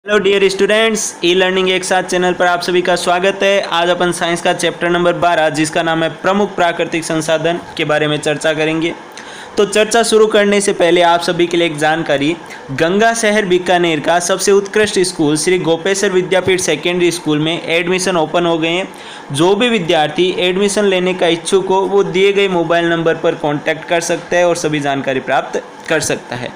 Hello dear students, E learning एक साथ channel पर आप सभी का स्वागत है। आज अपन साइंस का चैप्टर नंबर 12 जिसका नाम है प्रमुख प्राकृतिक संसाधन के बारे में चर्चा करेंगे। तो चर्चा शुरू करने से पहले आप सभी के लिए एक जानकारी, गंगा शहर बीकानेर का सबसे उत्कृष्ट स्कूल श्री गोपेश्वर विद्यापीठ सेकेंडरी स्कूल में एडमिशन ओपन हो गए हैं। जो भी विद्यार्थी एडमिशन लेने का इच्छुक हो वो दिए गए मोबाइल नंबर पर कॉन्टैक्ट कर सकता है और सभी जानकारी प्राप्त कर सकता है।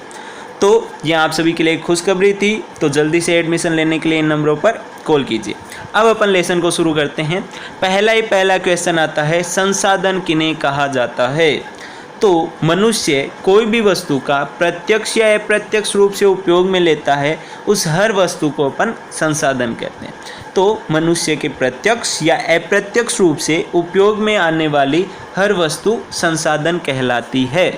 तो ये आप सभी के लिए एक खुशखबरी थी, तो जल्दी से एडमिशन लेने के लिए इन नंबरों पर कॉल कीजिए। अब अपन लेसन को शुरू करते हैं। पहला क्वेश्चन आता है, संसाधन किन्हें कहा जाता है। तो मनुष्य कोई भी वस्तु का प्रत्यक्ष या अप्रत्यक्ष रूप से उपयोग में लेता है, उस हर वस्तु को अपन संसाधन कहते हैं। तो मनुष्य के प्रत्यक्ष या अप्रत्यक्ष रूप से उपयोग में आने वाली हर वस्तु संसाधन कहलाती है।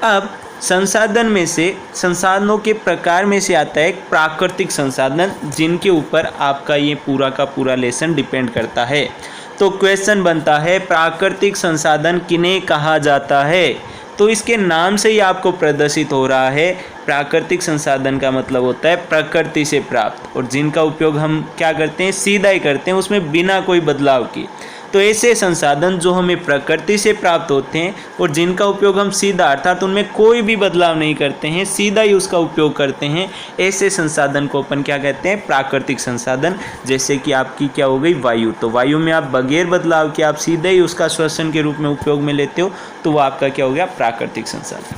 अब संसाधन में से संसाधनों के प्रकार में से आता है एक प्राकृतिक संसाधन, जिनके ऊपर आपका ये पूरा का पूरा लेसन डिपेंड करता है। तो क्वेश्चन बनता है, प्राकृतिक संसाधन किन्हें कहा जाता है। तो इसके नाम से ही आपको प्रदर्शित हो रहा है, प्राकृतिक संसाधन का मतलब होता है प्रकृति से प्राप्त, और जिनका उपयोग हम क्या करते हैं, सीधा ही करते हैं, उसमें बिना कोई बदलाव की। तो ऐसे संसाधन जो हमें प्रकृति से प्राप्त होते हैं और जिनका उपयोग हम सीधा अर्थात उनमें कोई भी बदलाव नहीं करते हैं, सीधा ही उसका उपयोग करते हैं, ऐसे संसाधन को अपन क्या कहते हैं, प्राकृतिक संसाधन। जैसे कि आपकी क्या हो गई, वायु। तो वायु में आप बगैर बदलाव के आप सीधे ही उसका श्वसन के रूप में उपयोग में लेते हो, तो वो आपका क्या हो गया, प्राकृतिक संसाधन।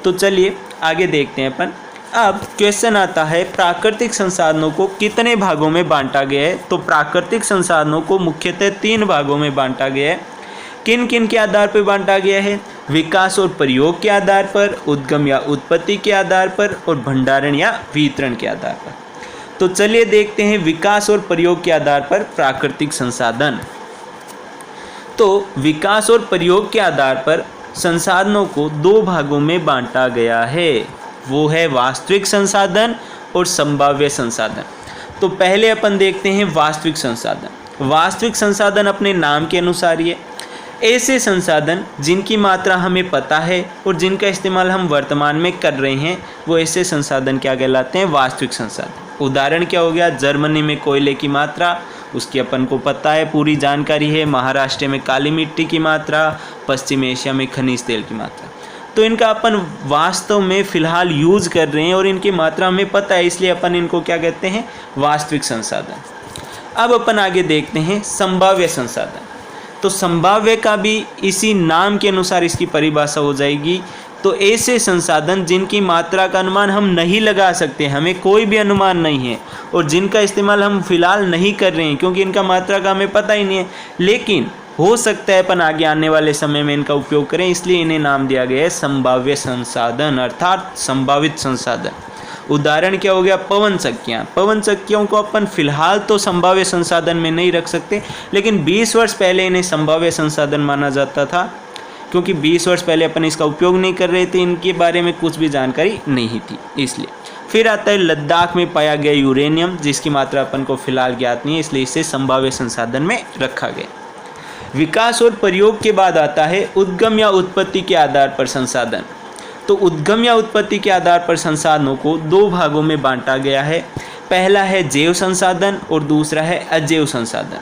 तो चलिए आगे देखते हैं अपन। अब क्वेश्चन आता है, प्राकृतिक संसाधनों को कितने भागों में बांटा गया है। तो प्राकृतिक संसाधनों को मुख्यतः 3 भागों में बांटा गया है। किन किन के आधार पर बांटा गया है, विकास और प्रयोग के आधार पर, उद्गम या उत्पत्ति के आधार पर, और भंडारण या वितरण के आधार पर। तो चलिए देखते हैं विकास और प्रयोग के आधार पर प्राकृतिक संसाधन। तो विकास और प्रयोग के आधार पर संसाधनों को 2 भागों में बांटा गया है, वो है वास्तविक संसाधन और संभाव्य संसाधन। तो पहले अपन देखते हैं वास्तविक संसाधन। वास्तविक संसाधन अपने नाम के अनुसार ही है, ऐसे संसाधन जिनकी मात्रा हमें पता है और जिनका इस्तेमाल हम वर्तमान में कर रहे हैं, वो ऐसे संसाधन क्या कहलाते हैं, वास्तविक संसाधन। उदाहरण क्या हो गया, जर्मनी में कोयले की मात्रा, उसकी अपन को पता है, पूरी जानकारी है। महाराष्ट्र में काली मिट्टी की मात्रा, पश्चिम एशिया में खनिज तेल की मात्रा। तो इनका अपन वास्तव में फ़िलहाल यूज़ कर रहे हैं और इनकी मात्रा हमें पता है, इसलिए अपन इनको क्या कहते हैं, वास्तविक संसाधन। अब अपन आगे देखते हैं संभाव्य संसाधन। तो संभाव्य का भी इसी नाम के अनुसार इसकी परिभाषा हो जाएगी। तो ऐसे संसाधन जिनकी मात्रा का अनुमान हम नहीं लगा सकते, हमें कोई भी अनुमान नहीं है, और जिनका इस्तेमाल हम फिलहाल नहीं कर रहे हैं क्योंकि इनका मात्रा का हमें पता ही नहीं है, लेकिन हो सकता है अपन आगे आने वाले समय में इनका उपयोग करें, इसलिए इन्हें नाम दिया गया है संभाव्य संसाधन अर्थात संभावित संसाधन। उदाहरण क्या हो गया, पवन चक्कियाँ। पवन चक्कियों को अपन फिलहाल तो संभाव्य संसाधन में नहीं रख सकते, लेकिन 20 वर्ष पहले इन्हें संभाव्य संसाधन माना जाता था, क्योंकि 20 वर्ष पहले अपन इसका उपयोग नहीं कर रहे थे, इनके बारे में कुछ भी जानकारी नहीं थी, इसलिए। फिर आता है लद्दाख में पाया गया यूरेनियम, जिसकी मात्रा अपन को फिलहाल ज्ञात नहीं है, इसलिए इसे संभाव्य संसाधन में रखा गया। विकास और प्रयोग के बाद आता है उद्गम या उत्पत्ति के आधार पर संसाधन। तो उद्गम या उत्पत्ति के आधार पर संसाधनों को 2 भागों में बांटा गया है। पहला है जैव संसाधन और दूसरा है अजैव संसाधन।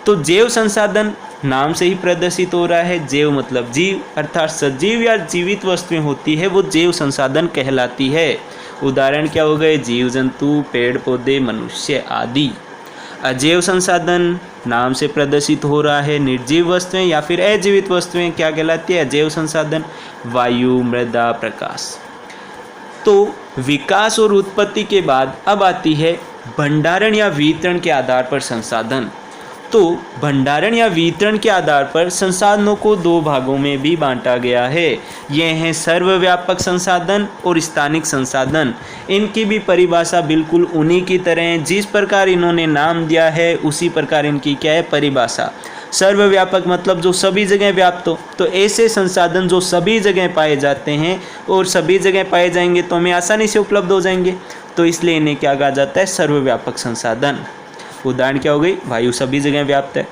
तो जैव संसाधन नाम से ही प्रदर्शित हो रहा है, जैव मतलब जीव, अर्थात सजीव या जीवित वस्तुएं होती है वो जैव संसाधन कहलाती है। उदाहरण क्या हो गए, जीव जंतु, पेड़ पौधे, मनुष्य आदि। अजैव संसाधन नाम से प्रदर्शित हो रहा है, निर्जीव वस्तुएं या फिर अजीवित वस्तुएं क्या कहलाती है, अजैव संसाधन, वायु, मृदा, प्रकाश। तो विकास और उत्पत्ति के बाद अब आती है भंडारण या वितरण के आधार पर संसाधन। तो भंडारण या वितरण के आधार पर संसाधनों को 2 भागों में भी बांटा गया है। ये हैं सर्वव्यापक संसाधन और स्थानिक संसाधन। इनकी भी परिभाषा बिल्कुल उन्हीं की तरह है, जिस प्रकार इन्होंने नाम दिया है उसी प्रकार इनकी क्या है, परिभाषा। सर्वव्यापक मतलब जो सभी जगह व्याप्त हो। तो ऐसे संसाधन जो सभी जगह पाए जाते हैं और सभी जगह पाए जाएंगे तो हमें आसानी से उपलब्ध हो जाएंगे, तो इसलिए इन्हें क्या कहा जाता है, सर्वव्यापक संसाधन। उदाहरण क्या हो गई, वायु सभी जगह व्याप्त है।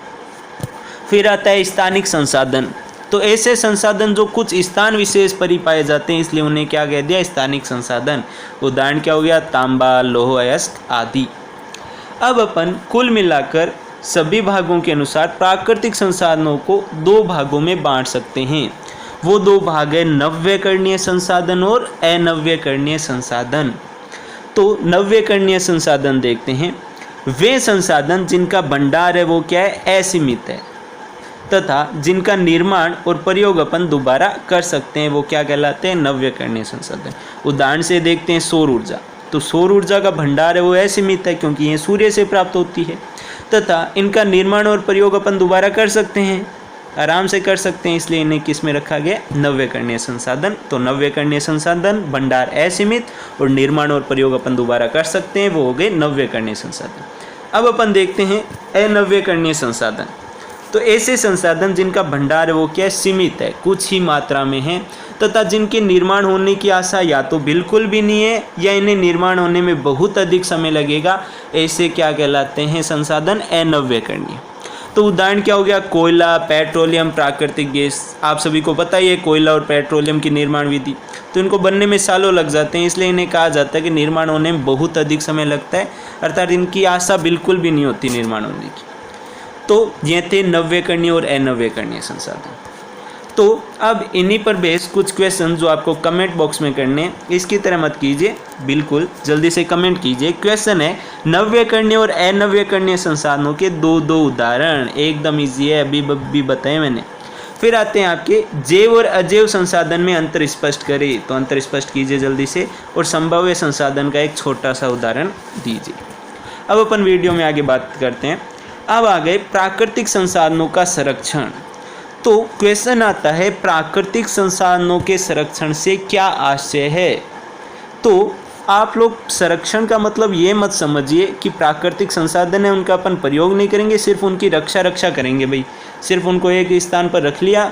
फिर आता है स्थानिक संसाधन। तो ऐसे संसाधन जो कुछ स्थान विशेष पर ही पाए जाते हैं, इसलिए उन्हें क्या कह दिया, स्थानिक संसाधन। उदाहरण क्या हो गया, तांबा, लौह अयस्क आदि। अब अपन कुल मिलाकर सभी भागों के अनुसार प्राकृतिक संसाधनों को दो भागों में बांट सकते हैं। वो दो भाग है नव्यकरणीय संसाधन और अनव्यकरणीय संसाधन। तो नव्यकरणीय संसाधन देखते हैं, वे संसाधन जिनका भंडार है वो क्या है, असीमित है, तथा जिनका निर्माण और प्रयोग अपन दोबारा कर सकते हैं वो क्या कहलाते हैं, नव्यकरणीय संसाधन। उदाहरण से देखते हैं सौर ऊर्जा। तो सौर ऊर्जा का भंडार है वो असीमित है क्योंकि ये सूर्य से प्राप्त होती है, तथा इनका निर्माण और प्रयोग अपन दोबारा कर सकते हैं, आराम से कर सकते हैं, इसलिए इन्हें किस में रखा गया, नव्यकरणीय संसाधन। तो नव्यकरणीय संसाधन, भंडार असीमित और निर्माण और प्रयोग अपन दोबारा कर सकते हैं, वो हो गए नव्यकरणीय संसाधन। अब अपन देखते हैं अनव्यकरणीय संसाधन। तो ऐसे संसाधन जिनका भंडार है वो क्या है, सीमित है, कुछ ही मात्रा में है, तथा जिनके निर्माण होने की आशा या तो बिल्कुल भी नहीं है या इन्हें निर्माण होने में बहुत अधिक समय लगेगा, ऐसे क्या कहलाते हैं, संसाधन अनव्यकरणीय। तो उदाहरण क्या हो गया, कोयला, पेट्रोलियम, प्राकृतिक गैस। आप सभी को पता ही है कोयला और पेट्रोलियम की निर्माण विधि, तो इनको बनने में सालों लग जाते हैं, इसलिए इन्हें कहा जाता है कि निर्माण होने में बहुत अधिक समय लगता है, अर्थात इनकी आशा बिल्कुल भी नहीं होती निर्माण होने की। तो ये थे नव्यकरणीय और अनव्यकरणीय संसाधन। तो अब इन्हीं पर बेस कुछ क्वेश्चन जो आपको कमेंट बॉक्स में करने हैं, इसकी तरह मत कीजिए, बिल्कुल जल्दी से कमेंट कीजिए। क्वेश्चन है नव्यकरणीय और अनव्यकरणीय संसाधनों के दो उदाहरण, एकदम इजी है, अभी बताए मैंने। फिर आते हैं आपके जैव और अजैव संसाधन में अंतर स्पष्ट करें। तो अंतर स्पष्ट कीजिए जल्दी से, और संभाव्य संसाधन का एक छोटा सा उदाहरण दीजिए। अब अपन वीडियो में आगे बात करते हैं। अब आ गए प्राकृतिक संसाधनों का संरक्षण। तो क्वेश्चन आता है प्राकृतिक संसाधनों के संरक्षण से क्या आशय है। तो आप लोग संरक्षण का मतलब ये मत समझिए कि प्राकृतिक संसाधन है उनका अपन प्रयोग नहीं करेंगे, सिर्फ उनकी रक्षा करेंगे भाई, सिर्फ उनको एक स्थान पर रख लिया,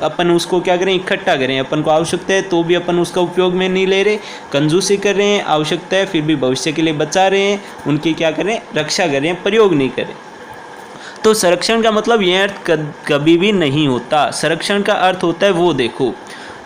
अपन उसको क्या करें, इकट्ठा करें। अपन को आवश्यकता है तो भी अपन उसका उपयोग में नहीं ले रहे, कंजूसी कर रहे हैं, आवश्यकता है फिर भी भविष्य के लिए बचा रहे हैं, उनकी क्या करें, रक्षा करें, प्रयोग नहीं करें। तो संरक्षण का मतलब यह अर्थ कभी भी नहीं होता। संरक्षण का अर्थ होता है वो देखो,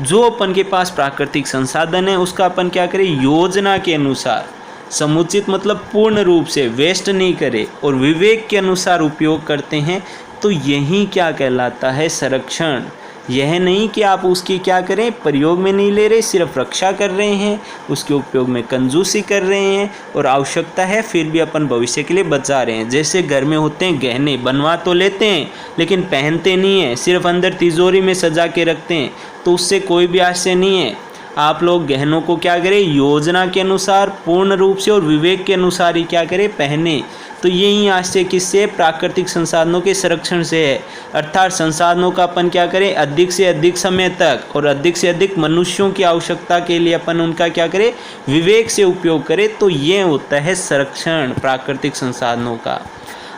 जो अपन के पास प्राकृतिक संसाधन है उसका अपन क्या करें, योजना के अनुसार समुचित मतलब पूर्ण रूप से वेस्ट नहीं करें और विवेक के अनुसार उपयोग करते हैं, तो यही क्या कहलाता है, संरक्षण। यह नहीं कि आप उसकी क्या करें, प्रयोग में नहीं ले रहे, सिर्फ रक्षा कर रहे हैं, उसके उपयोग में कंजूसी कर रहे हैं, और आवश्यकता है फिर भी अपन भविष्य के लिए बचा रहे हैं। जैसे घर में होते हैं गहने, बनवा तो लेते हैं लेकिन पहनते नहीं हैं, सिर्फ अंदर तिजोरी में सजा के रखते हैं, तो उससे कोई भी आशय नहीं है। आप लोग गहनों को क्या करें, योजना के अनुसार पूर्ण रूप से और विवेक के अनुसार ही क्या करें, पहने। तो यही आशय किससे, प्राकृतिक संसाधनों के संरक्षण से है। अर्थात संसाधनों का अपन क्या करें, अधिक से अधिक समय तक और अधिक से अधिक मनुष्यों की आवश्यकता के लिए अपन उनका क्या करें, विवेक से उपयोग करें। तो ये होता है संरक्षण प्राकृतिक संसाधनों का।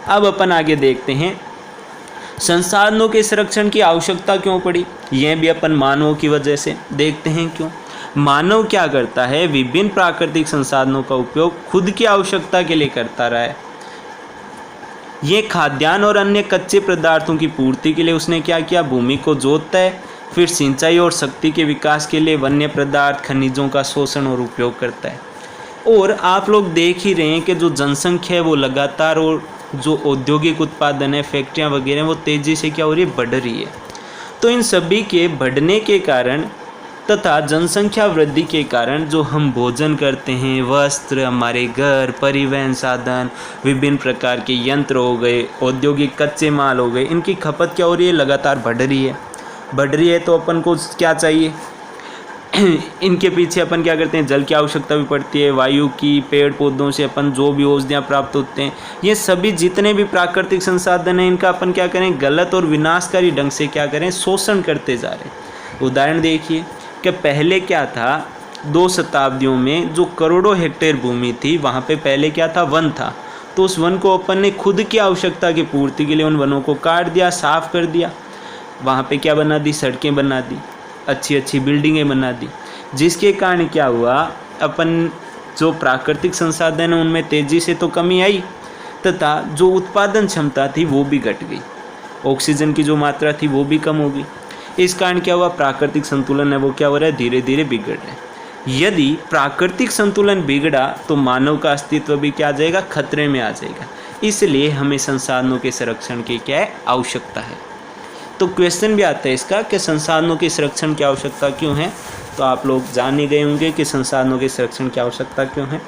अब अपन आगे देखते हैं संसाधनों के संरक्षण की आवश्यकता क्यों पड़ी। यह भी अपन मानवों की वजह से, देखते हैं क्यों। मानव क्या करता है, विभिन्न प्राकृतिक संसाधनों का उपयोग खुद की आवश्यकता के लिए करता रहा है। ये खाद्यान्न और अन्य कच्चे पदार्थों की पूर्ति के लिए उसने क्या किया, भूमि को जोतता है, फिर सिंचाई और शक्ति के विकास के लिए वन्य पदार्थ, खनिजों का शोषण और उपयोग करता है। और आप लोग देख ही रहे हैं कि जो जनसंख्या है वो लगातार, और जो औद्योगिक उत्पादन है, फैक्ट्रियाँ वगैरह, वो तेज़ी से क्या हो रही है, बढ़ रही है। तो इन सभी के बढ़ने के कारण तथा जनसंख्या वृद्धि के कारण जो हम भोजन करते हैं, वस्त्र, हमारे घर, परिवहन साधन, विभिन्न प्रकार के यंत्र हो गए, औद्योगिक कच्चे माल हो गए, इनकी खपत क्या हो रही है, लगातार बढ़ रही है। तो अपन को क्या चाहिए, इनके पीछे अपन क्या करते हैं, जल की आवश्यकता भी पड़ती है, वायु की, पेड़ पौधों से अपन जो भी औषधियाँ प्राप्त होते हैं, ये सभी जितने भी प्राकृतिक संसाधन हैं इनका अपन क्या करें, गलत और विनाशकारी ढंग से क्या करें, शोषण करते जा रहे हैं। उदाहरण देखिए कि पहले क्या था, 2 शताब्दियों में जो करोड़ों हेक्टेयर भूमि थी वहाँ पे पहले क्या था, वन था। तो उस वन को अपन ने खुद की आवश्यकता की पूर्ति के लिए उन वनों को काट दिया, साफ कर दिया, वहाँ पे क्या बना दी, सड़कें बना दी, अच्छी अच्छी बिल्डिंगें बना दी, जिसके कारण क्या हुआ, अपन जो प्राकृतिक संसाधन है उनमें तेज़ी से तो कमी आई, तथा जो उत्पादन क्षमता थी वो भी घट गई, ऑक्सीजन की जो मात्रा थी वो भी कम हो गई। इस कारण क्या हुआ, प्राकृतिक संतुलन है वो क्या हो रहा है, धीरे धीरे बिगड़ रहा है। यदि प्राकृतिक संतुलन बिगड़ा तो मानव का अस्तित्व भी क्या आ जाएगा, खतरे में आ जाएगा। इसलिए हमें संसाधनों के संरक्षण की क्या है, आवश्यकता है। तो क्वेश्चन भी आता है इसका कि संसाधनों के संरक्षण की आवश्यकता क्यों है। तो आप लोग जान ही गए होंगे कि संसाधनों के संरक्षण की आवश्यकता क्यों है।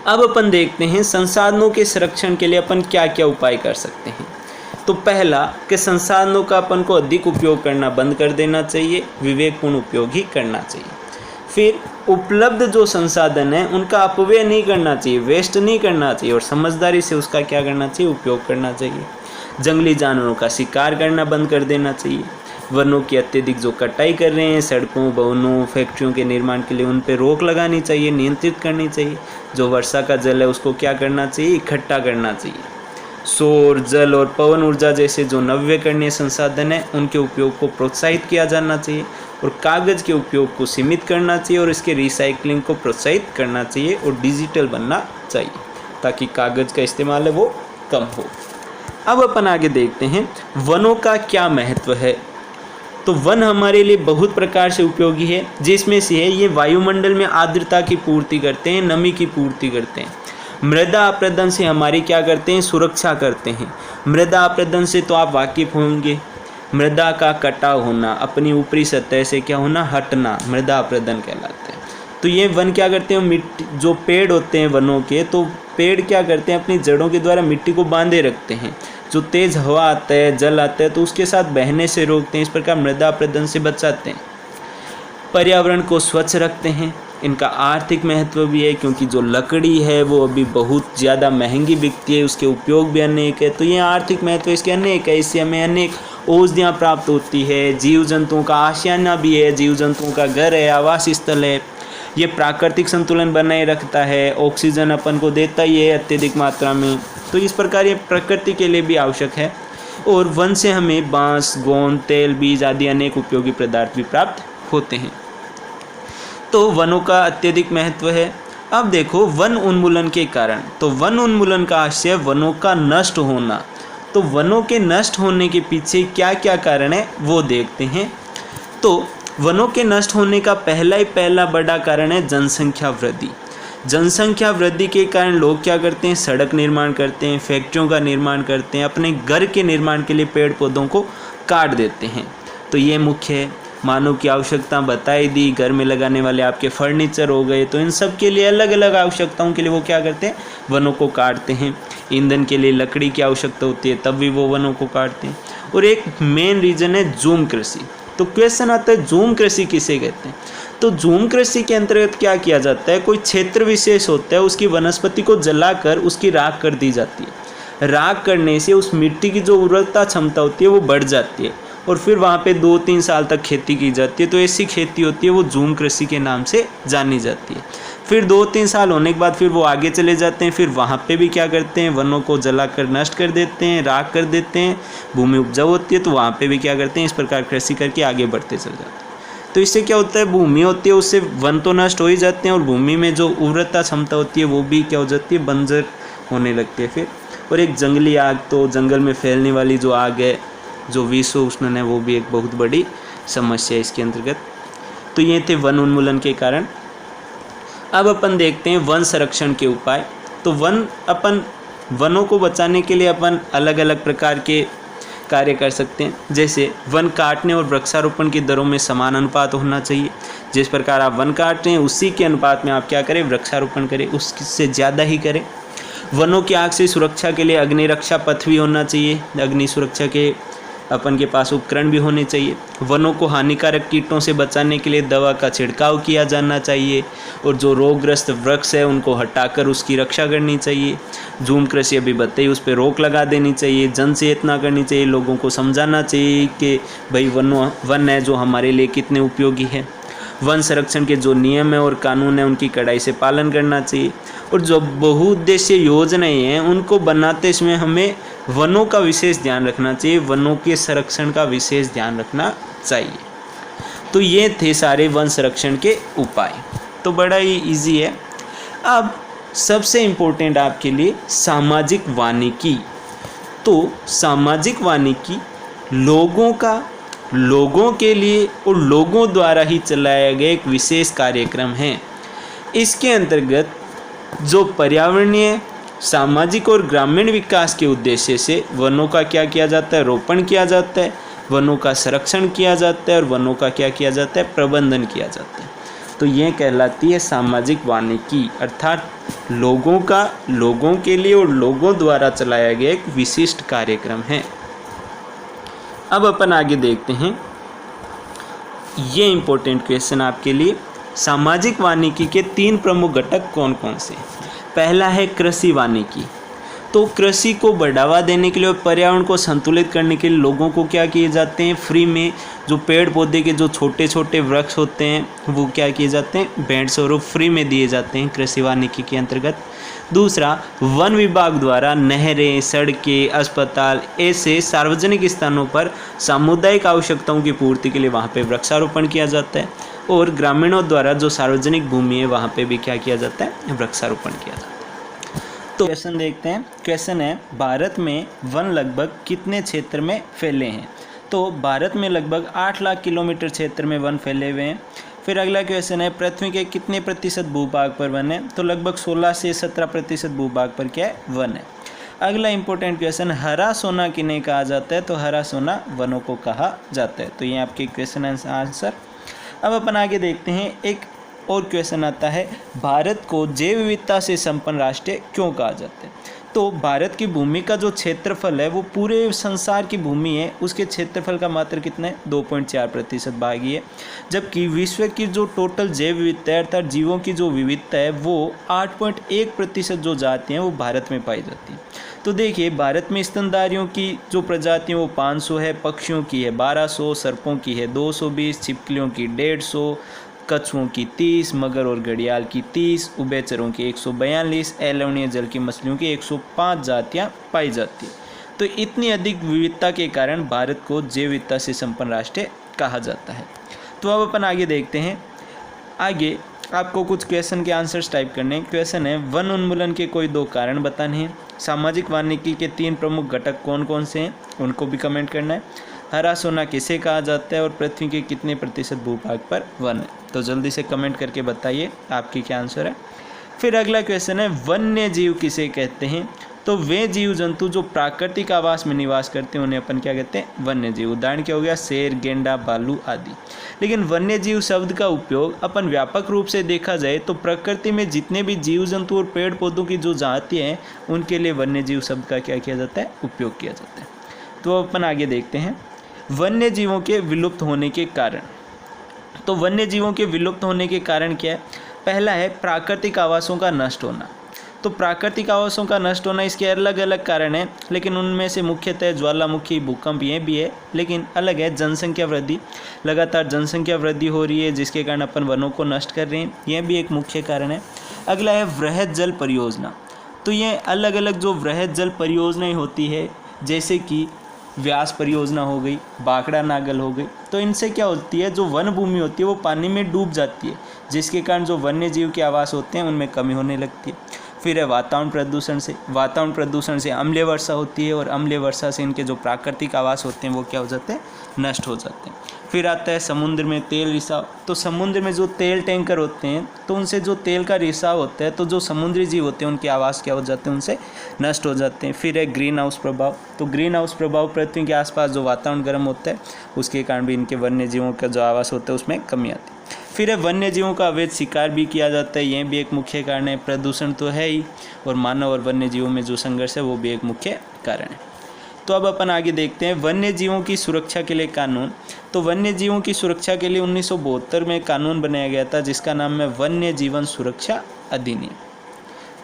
अब अपन देखते हैं संसाधनों के संरक्षण के लिए अपन क्या क्या उपाय कर सकते हैं। तो पहला कि संसाधनों का अपन को अधिक उपयोग करना बंद कर देना चाहिए, विवेकपूर्ण उपयोग ही करना चाहिए। फिर उपलब्ध जो संसाधन है उनका अपव्यय नहीं करना चाहिए, वेस्ट नहीं करना चाहिए, और समझदारी से उसका क्या करना चाहिए, उपयोग करना चाहिए। जंगली जानवरों का शिकार करना बंद कर देना चाहिए। वनों की अत्यधिक जो कटाई कर रहे हैं सड़कों, भवनों, फैक्ट्रियों के निर्माण के लिए, उन पर रोक लगानी चाहिए, नियंत्रित करनी चाहिए। जो वर्षा का जल है उसको क्या करना चाहिए, इकट्ठा करना चाहिए। सौर, जल और पवन ऊर्जा जैसे जो नवीकरणीय संसाधन है उनके उपयोग को प्रोत्साहित किया जाना चाहिए, और कागज़ के उपयोग को सीमित करना चाहिए, और इसके रिसाइकलिंग को प्रोत्साहित करना चाहिए, और डिजिटल बनना चाहिए ताकि कागज़ का इस्तेमाल है वो कम हो। अब अपन आगे देखते हैं वनों का क्या महत्व है। तो वन हमारे लिए बहुत प्रकार से उपयोगी है, जिसमें से है ये वायुमंडल में आर्द्रता की पूर्ति करते हैं, नमी की पूर्ति करते हैं। मृदा अपरदन से हमारी क्या करते हैं, सुरक्षा करते हैं। मृदा अपरदन से तो आप वाकिफ होंगे, मृदा का कटाव होना, अपनी ऊपरी सतह से क्या होना, हटना, मृदा अपरदन कहलाता है। तो ये वन क्या करते हैं, मिट्टी, जो पेड़ होते हैं वनों के, तो पेड़ क्या करते हैं, अपनी जड़ों के द्वारा मिट्टी को बांधे रखते हैं। जो तेज़ हवा आता है, जल आता है, तो उसके साथ बहने से रोकते हैं। इस प्रकार मृदा अपरदन से बचाते हैं। पर्यावरण को स्वच्छ रखते हैं। इनका आर्थिक महत्व भी है, क्योंकि जो लकड़ी है वो अभी बहुत ज़्यादा महंगी बिकती है, उसके उपयोग भी अनेक है। तो ये आर्थिक महत्व इसके अनेक है। इससे हमें अनेक औषधियाँ प्राप्त होती है। जीव जंतुओं का आशियाना भी है, जीव जंतुओं का घर है, आवास स्थल है। ये प्राकृतिक संतुलन बनाए रखता है। ऑक्सीजन अपन को देता ही है अत्यधिक मात्रा में। तो इस प्रकार ये प्रकृति के लिए भी आवश्यक है। और वन से हमें बांस, गोंद, तेल, बीज आदि अनेक उपयोगी पदार्थ भी प्राप्त होते हैं। तो वनों का अत्यधिक महत्व है। अब देखो वन उन्मूलन के कारण। तो वन उन्मूलन का आशय वनों का नष्ट होना। तो वनों के नष्ट होने के पीछे क्या क्या कारण है वो देखते हैं। तो वनों के नष्ट होने का पहला बड़ा कारण है जनसंख्या वृद्धि। जनसंख्या वृद्धि के कारण लोग क्या करते हैं, सड़क निर्माण करते हैं, फैक्ट्रियों का निर्माण करते हैं, अपने घर के निर्माण के लिए पेड़ पौधों को काट देते हैं। तो ये मुख्य है। मानव की आवश्यकता बताई दी, घर में लगाने वाले आपके फर्नीचर हो गए, तो इन सब के लिए अलग अलग आवश्यकताओं के लिए वो क्या करते हैं, वनों को काटते हैं। ईंधन के लिए लकड़ी की आवश्यकता होती है, तब भी वो वनों को काटते हैं। और एक मेन रीज़न है झूम कृषि। तो क्वेश्चन आता है झूम कृषि किसे कहते हैं। तो झूम कृषि के अंतर्गत क्या किया जाता है, कोई क्षेत्र विशेष होता है, उसकी वनस्पति को जलाकर उसकी राख कर दी जाती है। राख करने से उस मिट्टी की जो उर्वरता क्षमता होती है वो बढ़ जाती है, और फिर वहाँ पे 2-3 साल तक खेती की जाती है। तो ऐसी खेती होती है वो झूम कृषि के नाम से जानी जाती है। फिर 2-3 साल होने के बाद फिर वो आगे चले जाते हैं। फिर वहाँ पे भी क्या करते हैं, वनों को जलाकर नष्ट कर देते हैं, राख कर देते हैं। भूमि उपजाऊ होती है तो वहाँ पे भी क्या करते हैं, इस प्रकार कृषि करके आगे बढ़ते चल जाते हैं। तो इससे क्या होता है, भूमि होती है उससे वन तो नष्ट हो ही जाते हैं, और भूमि में जो उर्वरता क्षमता होती है वो भी क्या हो जाती है, बंजर होने लगती है फिर। और एक जंगली आग, तो जंगल में फैलने वाली जो आग है, जो विश्व उष्णन है, वो भी एक बहुत बड़ी समस्या है इसके अंतर्गत। तो ये थे वन उन्मूलन के कारण। अब अपन देखते हैं वन संरक्षण के उपाय। तो वनों को बचाने के लिए अपन अलग अलग प्रकार के कार्य कर सकते हैं। जैसे वन काटने और वृक्षारोपण की दरों में समान अनुपात होना चाहिए। जिस प्रकार आप वन काट रहे हैं उसी के अनुपात में आप क्या करें, वृक्षारोपण करें, उससे ज़्यादा ही करें। वनों की आग से सुरक्षा के लिए अग्नि रक्षा पथ भी होना चाहिए। अग्नि सुरक्षा के अपन के पास उपकरण भी होने चाहिए। वनों को हानिकारक कीटों से बचाने के लिए दवा का छिड़काव किया जाना चाहिए, और जो रोगग्रस्त वृक्ष है उनको हटाकर उसकी रक्षा करनी चाहिए। झूम कृषि अभी बताइए, उस पर रोक लगा देनी चाहिए। जन चेतना करनी चाहिए, लोगों को समझाना चाहिए कि भाई वन है जो हमारे लिए कितने उपयोगी है। वन संरक्षण के जो नियम है और कानून है उनकी कड़ाई से पालन करना चाहिए। और जो बहुउद्देशीय योजनाएं हैं उनको बनाते समय हमें वनों का विशेष ध्यान रखना चाहिए, वनों के संरक्षण का विशेष ध्यान रखना चाहिए। तो ये थे सारे वन संरक्षण के उपाय। तो बड़ा ही इजी है। अब सबसे इम्पोर्टेंट आपके लिए सामाजिक वानिकी। तो सामाजिक वानिकी लोगों का लोगों के लिए और लोगों द्वारा ही चलाया गया एक विशेष कार्यक्रम है। इसके अंतर्गत जो पर्यावरणीय, सामाजिक और ग्रामीण विकास के उद्देश्य से वनों का क्या किया जाता है, रोपण किया जाता है, वनों का संरक्षण किया जाता है और वनों का क्या किया जाता है, प्रबंधन किया जाता है। तो ये कहलाती है सामाजिक वानिकी, अर्थात लोगों के लिए और लोगों द्वारा चलाया गया एक विशिष्ट कार्यक्रम है। अब अपन आगे देखते हैं, ये इंपॉर्टेंट क्वेश्चन आपके लिए, सामाजिक वानिकी के 3 प्रमुख घटक कौन कौन से। पहला है कृषि वानिकी। तो कृषि को बढ़ावा देने के लिए और पर्यावरण को संतुलित करने के लिए लोगों को क्या किए जाते हैं, फ्री में जो पेड़ पौधे के जो छोटे छोटे वृक्ष होते हैं वो क्या किए जाते हैं, भेंट स्वरूप फ्री में दिए जाते हैं कृषि वानिकी के अंतर्गत। दूसरा, वन विभाग द्वारा नहरें, सड़कें, अस्पताल ऐसे सार्वजनिक स्थानों पर सामुदायिक आवश्यकताओं की पूर्ति के लिए वहाँ पे वृक्षारोपण किया जाता है। और ग्रामीणों द्वारा जो सार्वजनिक भूमि है वहाँ पे भी क्या किया जाता है, वृक्षारोपण किया जाता है। तो क्वेश्चन देखते हैं। क्वेश्चन है, भारत में वन लगभग कितने क्षेत्र में फैले हैं। तो भारत में लगभग 8 लाख किलोमीटर क्षेत्र में वन फैले हुए हैं। फिर अगला क्वेश्चन है, पृथ्वी के कितने प्रतिशत भूभाग पर वन है। तो लगभग 16 से 17% भूभाग पर क्या है, वन है। अगला इंपॉर्टेंट क्वेश्चन, हरा सोना किन्हें कहा जाता है। तो हरा सोना वनों को कहा जाता है। तो ये आपके क्वेश्चन आंसर। अब अपन आगे देखते हैं, एक और क्वेश्चन आता है, भारत को जैव विविधता से संपन्न राष्ट्र क्यों कहा जाता है। तो भारत की भूमि का जो क्षेत्रफल है वो पूरे संसार की भूमि है, उसके क्षेत्रफल का मात्र कितना है, 2.4% भाग ही है। जबकि विश्व की जो टोटल जैव विविधता है अर्थात जीवों की जो विविधता है वो 8.1% जो जाति हैं वो भारत में पाई जाती है। तो देखिए, भारत में स्तनधारियों की जो प्रजातियाँ वो 500 है, पक्षियों की है 1200, सर्पों की है 220, छिपकलियों की 150, कछुओं की 30, मगर और घड़ियाल की 30, उभयचरों की 142, अलवणीय जल की मछलियों की 105 जातियां पाई जाती है। तो इतनी अधिक विविधता के कारण भारत को जैव विविधता से संपन्न राष्ट्र कहा जाता है। तो अब अपन आगे देखते हैं। आगे आपको कुछ क्वेश्चन के आंसर्स टाइप करने हैं। क्वेश्चन है, वन उन्मूलन के कोई 2 कारण बताने हैं। सामाजिक वानिकी के 3 प्रमुख घटक कौन कौन से हैं, उनको भी कमेंट करना है। हरा सोना किसे कहा जाता है और पृथ्वी के कितने प्रतिशत भूभाग पर वन है। तो जल्दी से कमेंट करके बताइए आपकी क्या आंसर है। फिर अगला क्वेश्चन है, वन्य जीव किसे कहते हैं। तो वे जीव जंतु जो प्राकृतिक आवास में निवास करते हैं उन्हें अपन क्या कहते हैं, वन्य जीव। उदाहरण क्या हो गया, शेर, गेंडा, भालू आदि। लेकिन वन्य जीव शब्द का उपयोग अपन व्यापक रूप से देखा जाए तो प्रकृति में जितने भी जीव जंतु और पेड़ पौधों की जो जातियाँ हैं उनके लिए वन्य जीव शब्द का क्या किया जाता है, उपयोग किया जाता है। तो अपन आगे देखते हैं, वन्य जीवों के विलुप्त होने के कारण। तो वन्य जीवों के विलुप्त होने के कारण क्या है। पहला है प्राकृतिक आवासों का नष्ट होना। तो प्राकृतिक आवासों का नष्ट होना, इसके अलग अलग कारण हैं, लेकिन उनमें से मुख्यतः ज्वालामुखी, भूकंप ये भी है, लेकिन अलग है जनसंख्या वृद्धि। लगातार जनसंख्या वृद्धि हो रही है जिसके कारण अपन वनों को नष्ट कर रहे हैं, यह भी एक मुख्य कारण है। अगला है वृहद जल परियोजना। तो ये अलग अलग जो वृहद जल परियोजनाएँ होती है, जैसे कि व्यास परियोजना हो गई, बाकड़ा नागल हो गई, तो इनसे क्या होती है, जो वन भूमि होती है वो पानी में डूब जाती है, जिसके कारण जो वन्य जीव के आवास होते हैं उनमें कमी होने लगती है। फिर है वातावरण प्रदूषण से अम्लीय वर्षा होती है और अम्लीय वर्षा से इनके जो प्राकृतिक आवास होते हैं वो क्या हो जाते हैं, नष्ट हो जाते हैं। फिर आता है समुद्र में तेल रिसाव। तो समुद्र में जो तेल टैंकर होते हैं तो उनसे जो तेल का रिसाव होता है तो जो समुद्री जीव होते हैं उनके आवास क्या हो जाते हैं, उनसे नष्ट हो जाते हैं। फिर है ग्रीन हाउस प्रभाव। तो ग्रीन हाउस प्रभाव, पृथ्वी के आसपास जो वातावरण गर्म होता है उसके कारण भी इनके वन्य जीवों का जो आवास होता है उसमें कमी आती है। फिर है वन्य जीवों का अवैध शिकार भी किया जाता है, यह भी एक मुख्य कारण है। प्रदूषण तो है ही, और मानव और वन्य जीवों में जो संघर्ष है वो भी एक मुख्य कारण है। तो अब अपन आगे देखते हैं वन्य जीवों की सुरक्षा के लिए कानून। तो वन्य जीवों की सुरक्षा के लिए 1972 में कानून बनाया गया था जिसका नाम है वन्य जीवन सुरक्षा अधिनियम।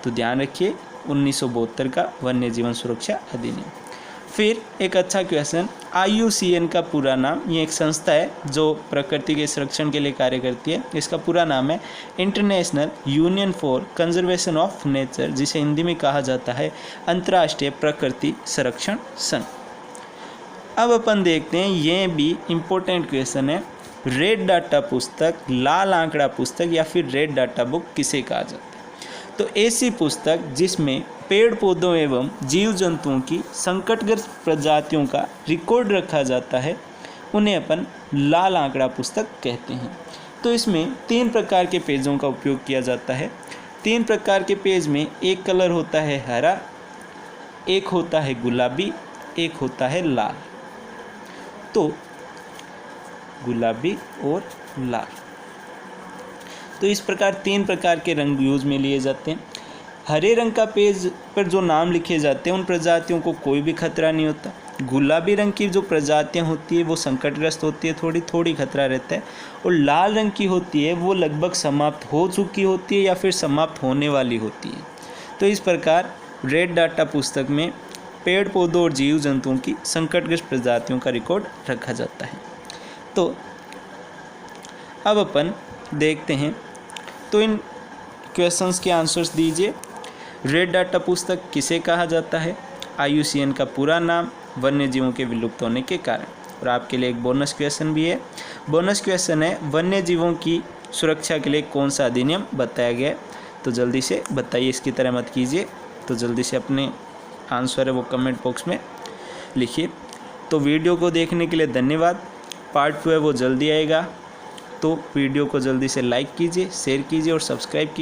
तो ध्यान रखिए 1972 का वन्य जीवन सुरक्षा अधिनियम। फिर एक अच्छा क्वेश्चन, IUCN का पूरा नाम, ये एक संस्था है जो प्रकृति के संरक्षण के लिए कार्य करती है। इसका पूरा नाम है international union for conservation of nature, जिसे हिंदी में कहा जाता है अंतर्राष्ट्रीय प्रकृति संरक्षण संघ। अब अपन देखते हैं, ये भी इम्पोर्टेंट क्वेश्चन है, रेड डाटा पुस्तक, लाल आंकड़ा पुस्तक या फिर रेड डाटा बुक किसे कहा जाता है। तो ऐसी पुस्तक जिसमें पेड़ पौधों एवं जीव जंतुओं की संकटग्रस्त प्रजातियों का रिकॉर्ड रखा जाता है उन्हें अपन लाल आंकड़ा पुस्तक कहते हैं। तो इसमें 3 प्रकार के पेजों का उपयोग किया जाता है। 3 प्रकार के पेज में एक कलर होता है हरा, एक होता है गुलाबी, एक होता है लाल। तो गुलाबी और लाल, तो इस प्रकार 3 प्रकार के रंग यूज में लिए जाते हैं। हरे रंग का पेज पर जो नाम लिखे जाते हैं उन प्रजातियों को कोई भी खतरा नहीं होता। गुलाबी रंग की जो प्रजातियां होती है वो संकटग्रस्त होती है, थोड़ी खतरा रहता है। और लाल रंग की होती है वो लगभग समाप्त हो चुकी होती है या फिर समाप्त होने वाली होती है। तो इस प्रकार रेड डाटा पुस्तक में पेड़ पौधों और जीव जंतुओं की संकटग्रस्त प्रजातियों का रिकॉर्ड रखा जाता है। तो अब अपन देखते हैं, तो इन क्वेश्चंस के आंसर्स दीजिए। रेड डाटा पुस्तक किसे कहा जाता है? IUCN का पूरा नाम, वन्य जीवों के विलुप्त होने के कारण। और आपके लिए एक बोनस क्वेश्चन भी है। बोनस क्वेश्चन है, वन्य जीवों की सुरक्षा के लिए कौन सा अधिनियम बताया गया है? तो जल्दी से बताइए, इसकी तरह मत कीजिए। तो जल्दी से अपने आंसर है वो कमेंट बॉक्स में लिखिए। तो वीडियो को देखने के लिए धन्यवाद। पार्ट 2 है वो जल्दी आएगा, तो वीडियो को जल्दी से लाइक कीजिए, शेयर कीजिए और सब्सक्राइब कीजिए।